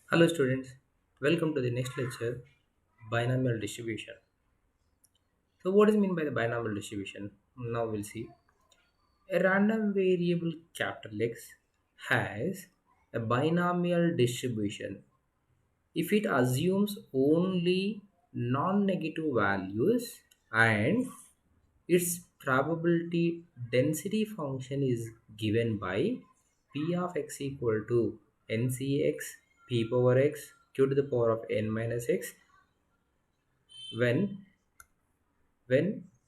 Hello students, welcome to the next lecture, binomial distribution. So what is mean by the binomial distribution? Now we'll see. A random variable capital X has a binomial distribution if it assumes only non-negative values and its probability density function is given by p of x equal to ncx p power x q to the power of n minus x when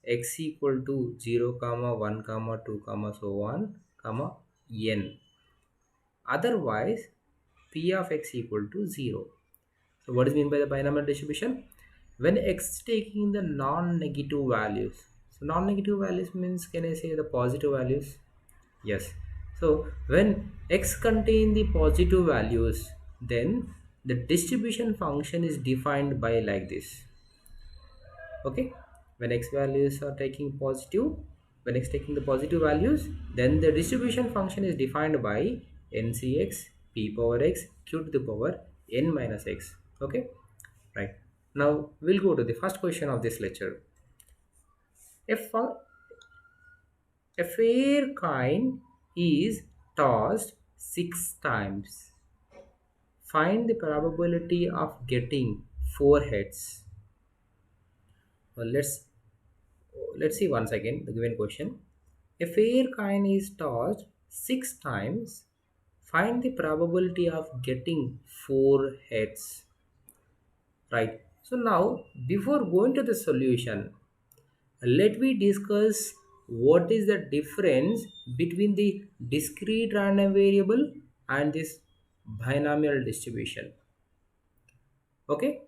x equal to 0 comma 1 comma 2 comma so on comma n, otherwise p of x equal to 0. So what is mean by the binomial distribution? When x is taking the non-negative values, so non-negative values means, can I say the positive values? Yes. So when x contain the positive values, then the distribution function is defined by like this. Okay, when x values are taking positive, when x taking the positive values, then the distribution function is defined by ncx p power x q to the power n minus x. Okay, right. Now we'll go to the first question of this lecture. A fair coin is tossed 6 times. Find the probability of getting 4 heads. Well, let's see once again the given question. A fair coin is tossed 6 times. Find the probability of getting 4 heads. Right. So now, before going to the solution, let me discuss what is the difference between the discrete random variable and this binomial distribution. Okay,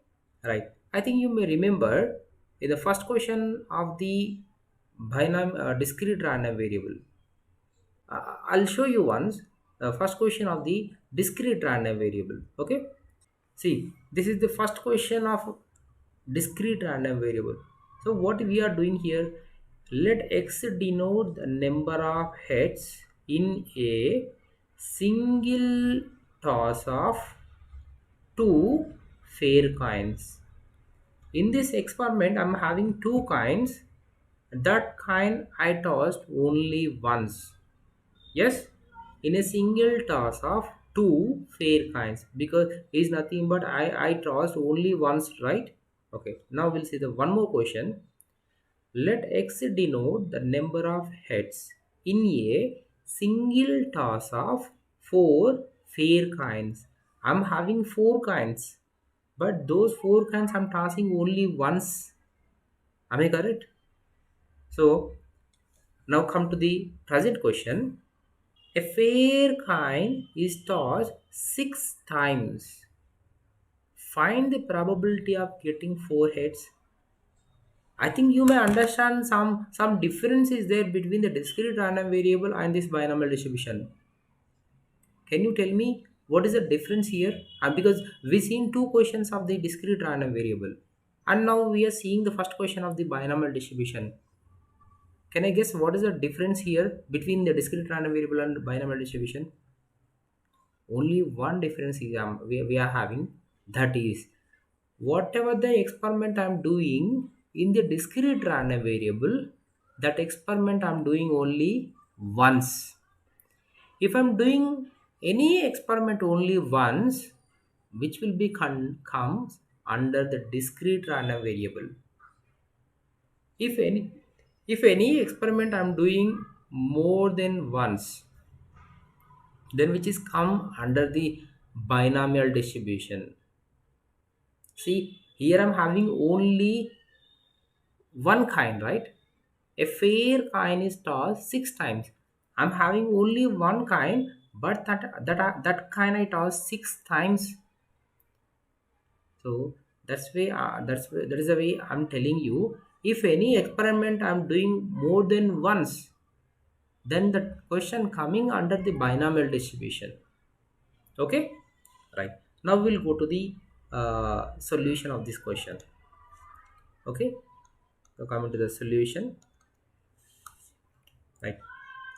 right. I think you may remember in the first question of the discrete random variable. I'll show you once the first question of the discrete random variable. Okay, see, this is the first question of discrete random variable. So what we are doing here, let x denote the number of heads in a single toss of two fair coins. In this experiment, I'm having two coins. That coin I tossed only once. Yes, in a single toss of two fair coins, because it is nothing but I tossed only once, right? Okay, now we'll see the one more question. Let x denote the number of heads in a single toss of four fair coins. I'm having four coins, but those four coins I'm tossing only once. Am I correct? So now come to the present question. A fair coin is tossed 6 times. Find the probability of getting 4 heads. I think you may understand some difference is there between the discrete random variable and this binomial distribution. Can you tell me what is the difference here? Because we seen two questions of the discrete random variable, and now we are seeing the first question of the binomial distribution. Can I guess what is the difference here between the discrete random variable and binomial distribution? Only one difference is we are having, that is whatever the experiment I'm doing in the discrete random variable, that experiment I'm doing only once. If I'm doing any experiment only once, which will be comes under the discrete random variable. If any if any experiment I'm doing more than once, then which is come under the binomial distribution. See, here I'm having only one kind, right? A fair kind is tossed 6 times. I'm having only one kind, but that kind I tossed 6 times. So that is the way I'm telling you. If any experiment I'm doing more than once, then the question coming under the binomial distribution. Okay, right. Now we'll go to the solution of this question. Okay, so coming to the solution, right?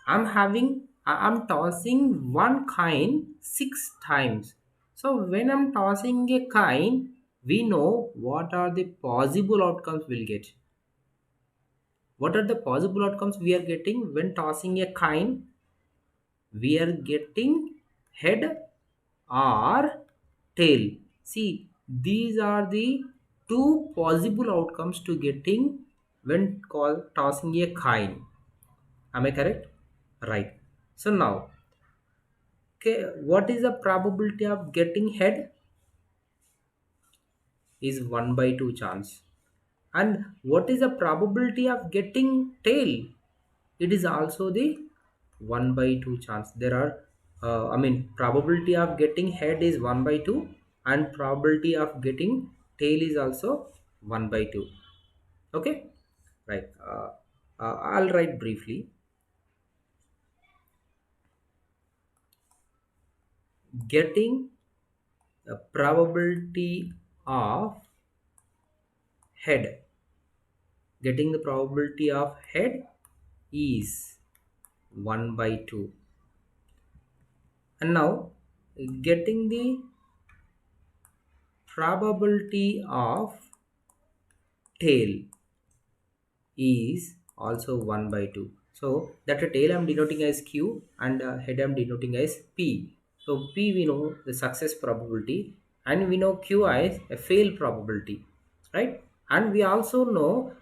I'm tossing one coin 6 times. So when I'm tossing a coin, we know what are the possible outcomes we'll get. What are the possible outcomes we are getting when tossing a coin? We are getting head or tail. See, these are the two possible outcomes to getting when tossing a coin. Am I correct? Right. So now, okay, what is the probability of getting head? Is 1 by 2 chance. And what is the probability of getting tail? It is also the 1 by 2 chance. There are, probability of getting head is 1 by 2, and probability of getting tail is also 1 by 2. Okay, right. I'll write briefly. Getting a probability of head. Getting the probability of head is 1 by 2. And now getting the probability of tail is also 1 by 2. So that a tail I'm denoting as Q and head I'm denoting as P. So P we know the success probability, and we know Q as a fail probability, right? And we also know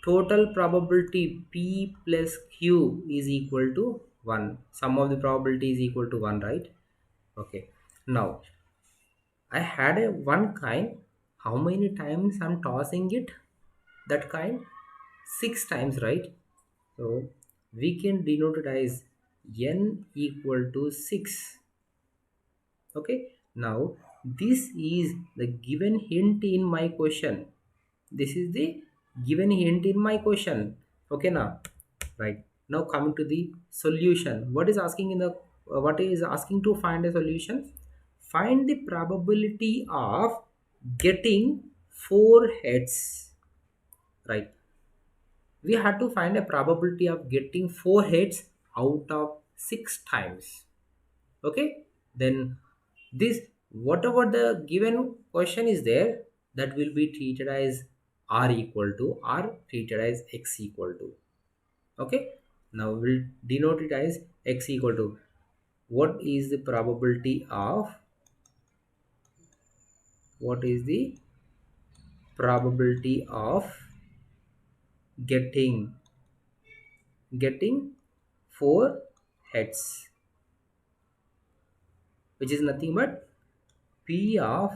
total probability P plus Q is equal to 1. Sum of the probability is equal to 1, right? Okay. Now I had a one coin. How many times I'm tossing it? That coin? 6 times, right? So we can denote it as n equal to 6. Okay. Now this is the given hint in my question. This is the given hint in my question. Okay now. Right. Now coming to the solution. What is asking in the what is asking to find a solution? Find the probability of getting 4 heads. Right. We had to find a probability of getting 4 heads out of 6 times. Okay. Then this whatever the given question is there, that will be treated as r equal to or treated as x equal to. Okay. Now we'll denote it as x equal to what is the probability of what is the probability of getting getting 4 heads, which is nothing but p of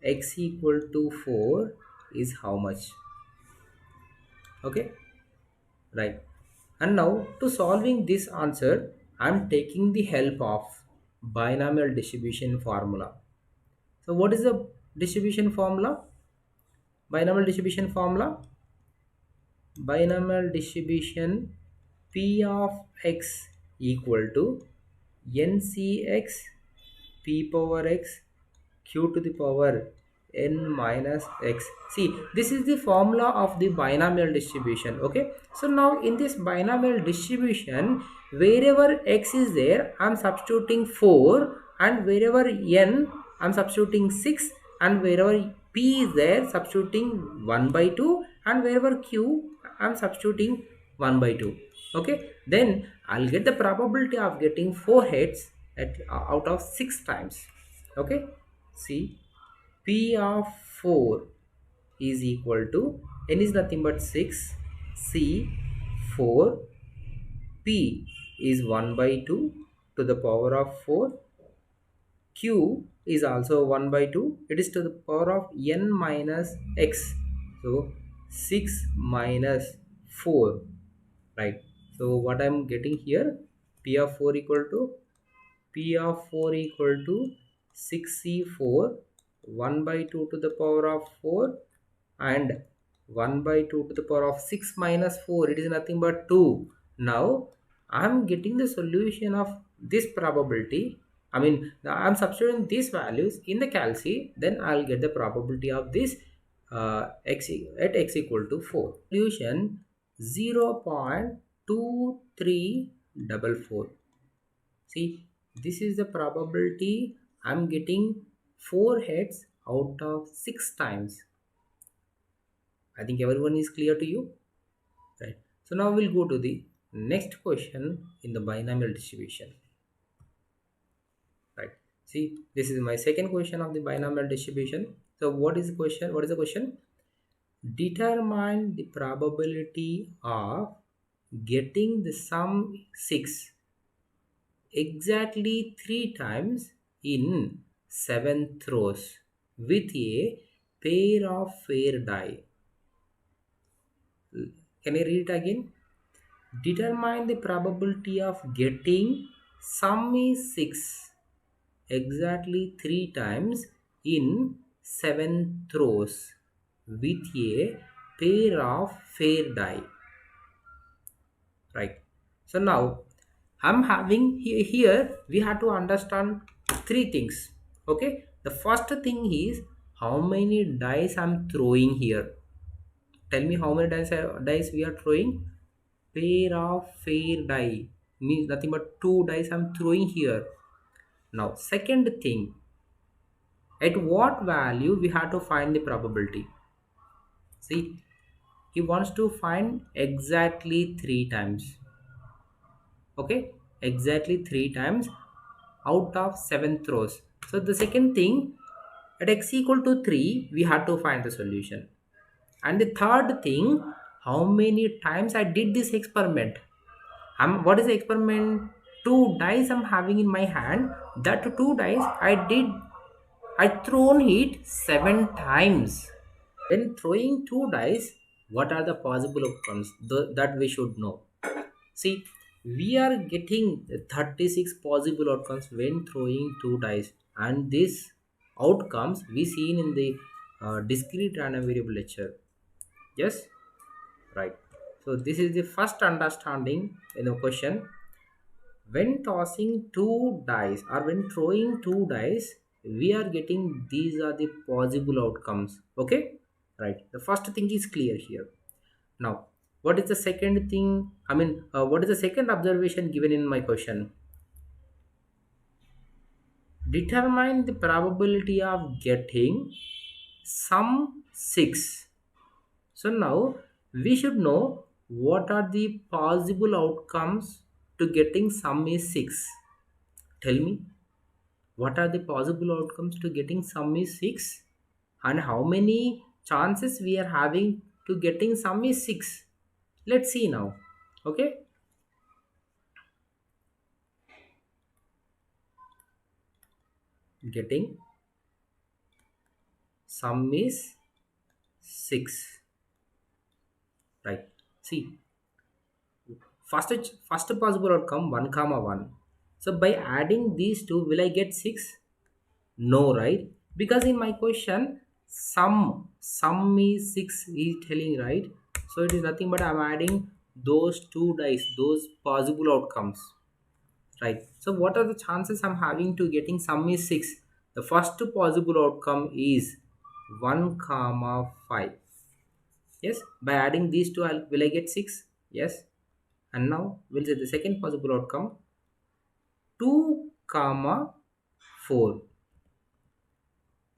x equal to 4 is how much. Okay, right. And now to solving this answer, I'm taking the help of binomial distribution formula. So what is the distribution formula? Binomial distribution formula. Binomial distribution p of x equal to ncx p power x q to the power n minus x. See, this is the formula of the binomial distribution. Okay, so now in this binomial distribution, wherever x is there, I'm substituting 4, and wherever n I'm substituting 6, and wherever p is there substituting 1 by 2, and wherever q I'm substituting 1 by 2. Okay, then I'll get the probability of getting 4 heads out of 6 times. Okay, see, p of 4 is equal to n is nothing but 6, c 4, p is 1 by 2 to the power of 4, q is also 1 by 2, it is to the power of n minus x. So 6 minus 4, right? So what I'm getting here, p of 4 equal to p of 4 equal to 6c4 1 by 2 to the power of 4 and 1 by 2 to the power of 6 minus 4, it is nothing but 2. Now I'm getting the solution of this probability. I'm substituting these values in the calc, then I'll get the probability of this x equal to 4. Solution 0.2344. See, this is the probability I'm getting 4 heads out of 6 times. I think everyone is clear to you, right? So now we'll go to the next question in the binomial distribution, right? See, this is my second question of the binomial distribution. So what is the question? What is the question? Determine the probability of getting the sum 6 exactly 3 times in 7 throws with a pair of fair die. Can I read it again? Determine the probability of getting sum is 6 exactly 3 times in 7 throws with a pair of fair die. Right. So now I'm having here we have to understand three things. Okay. The first thing is how many dice I'm throwing here. Tell me how many dice we are throwing. Pair of fair die means nothing but two dice I'm throwing here. Now second thing, at what value we have to find the probability. See, he wants to find exactly 3 times. Okay, exactly 3 times out of 7 throws. So the second thing, at x equal to 3 we have to find the solution. And the third thing, how many times I did this experiment. What is the experiment? Two dice I'm having in my hand. That two dice I thrown it 7 times. When throwing two dice, what are the possible outcomes that we should know? See, we are getting 36 possible outcomes when throwing two dice, and these outcomes we seen in the discrete random variable lecture. Yes, right. So this is the first understanding in the question. When tossing two dice or when throwing two dice, we are getting these are the possible outcomes. Okay, right. The first thing is clear here. Now, what is the second thing? What is the second observation given in my question? Determine the probability of getting sum 6. So now we should know what are the possible outcomes to getting sum is 6. Tell me, what are the possible outcomes to getting sum is 6 and how many chances we are having to getting sum is 6. Let's see now. Okay. Getting sum is 6, right? See, first possible outcome 1 comma 1. So by adding these two, will I get 6? No, right? Because in my question, sum is 6 is telling, right? So it is nothing but I'm adding those two dice, those possible outcomes, right? So what are the chances I'm having to getting sum is 6? The first possible outcome is 1 comma 5. Yes, by adding these two, will I get 6? Yes. And now we'll say the second possible outcome 2 comma 4.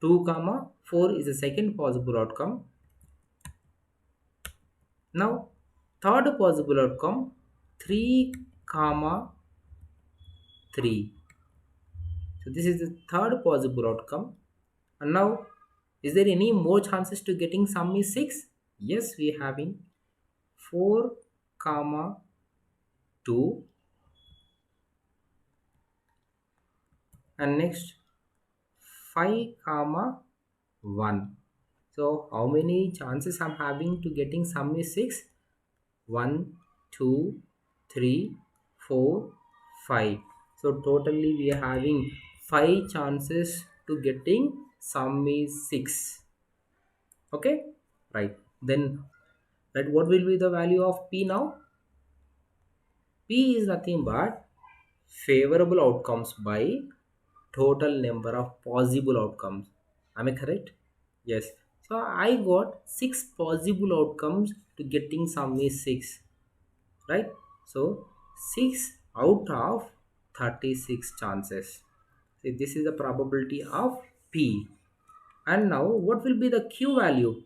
2 comma 4 is the second possible outcome. Now third possible outcome 3 comma 3. So this is the third possible outcome. And now, is there any more chances to getting sum is 6? Yes, we are having 4 comma 2, and next 5 comma 1. So how many chances I'm having to getting sum is 6? 1, 2, 3, 4, 5. So totally we are having 5 chances to getting sum is 6. Okay, right. Then, right, what will be the value of P now? P is nothing but favorable outcomes by total number of possible outcomes. Am I correct? Yes. So I got 6 possible outcomes to getting sum is 6. Right? So 6 out of 36 chances. See, this is the probability of P. And now what will be the Q value?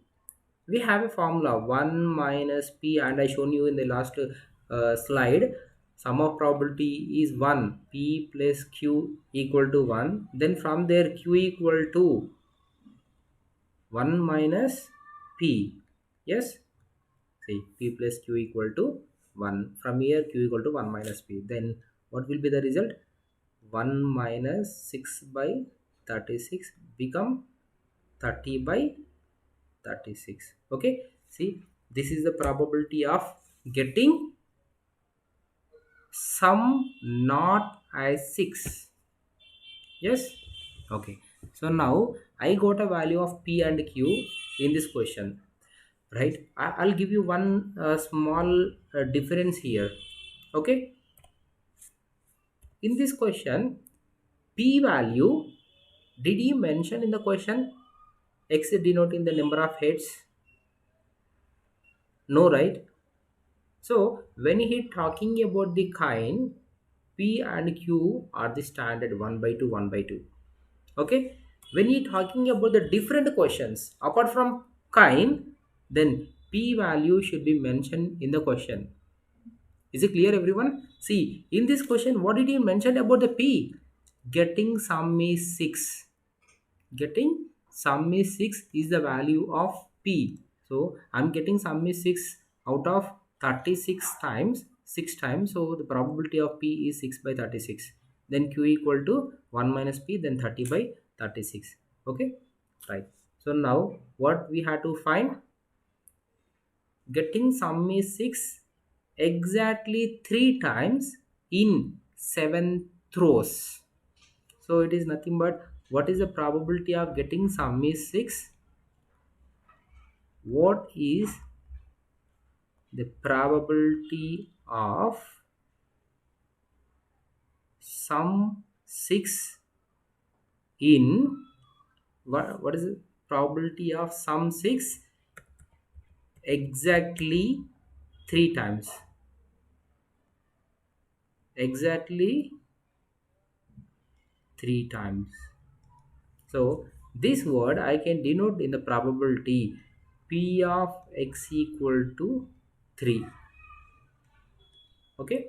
We have a formula 1 minus P, and I shown you in the last slide. Sum of probability is 1, P plus Q equal to 1. Then from there Q equal to 1 minus P. Yes, see, P plus Q equal to 1. From here Q equal to 1 minus P. Then what will be the result? 1 minus 6 by 36 become 30 by 36. Okay, see, this is the probability of getting sum not as 6. Yes, okay. So now I got a value of P and Q in this question, right? I'll give you one small difference here. Okay, in this question, P value, did he mention in the question X denoting the number of heads? No, right? So when he talking about the kind, P and Q are the standard 1 by 2, 1 by 2. Okay. When he talking about the different questions apart from kind, then P value should be mentioned in the question. Is it clear, everyone? See, in this question, what did he mention about the P? Getting sum is 6. Getting sum is 6 is the value of P. So I'm getting sum is 6 out of 36 times 6 times. So the probability of P is 6 by 36. Then Q equal to 1 minus P, then 30 by 36. Okay, right. So now what we have to find? Getting sum is 6 exactly 3 times in 7 throws. So it is nothing but, what is the probability of getting sum is 6? What is the probability of sum 6 in, what is the probability of sum 6 exactly 3 times? Exactly 3 times. So this word I can denote in the probability P of X equal to 3. Okay,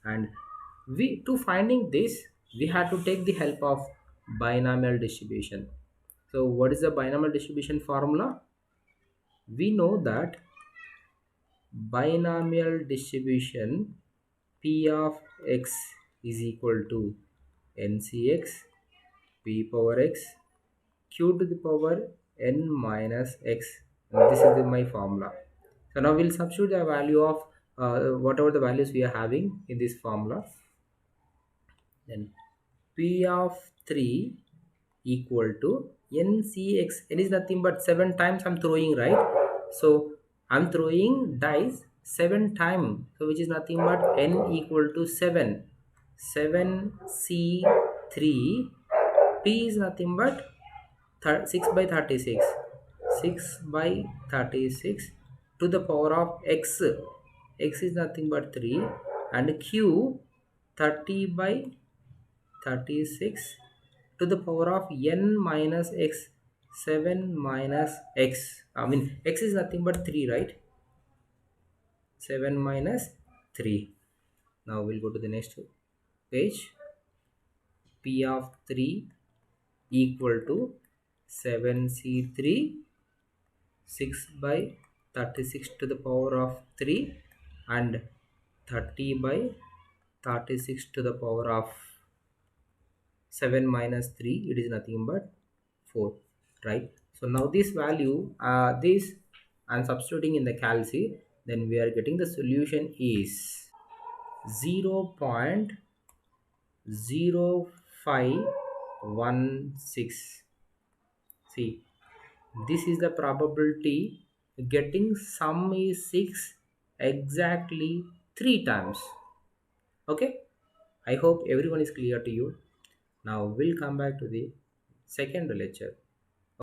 and we, to finding this, we have to take the help of binomial distribution. So what is the binomial distribution formula? We know that binomial distribution P of X is equal to NCX P power X Q to the power N minus X. And this is my formula. So now we'll substitute the value of whatever the values we are having in this formula. Then P of 3 equal to NCX. It is nothing but 7 times I'm throwing, right? So I'm throwing dice 7 times. So which is nothing but N equal to 7. 7C3. P is nothing but 6 by 36. 6 by 36 to the power of X. X is nothing but 3. And Q 30 by 36 to the power of N minus X. 7 minus X. I mean, X is nothing but 3, right? 7 minus 3. Now we'll go to the next page. P of 3 equal to 7C3, 6 by 36 to the power of 3, and 30 by 36 to the power of 7 minus 3. It is nothing but 4, right? So now this value, this I'm substituting in the calci, then we are getting the solution is 0.0516. See, this is the probability getting sum is 6 exactly 3 times. Okay, I hope everyone is clear to you. Now we'll come back to the second lecture.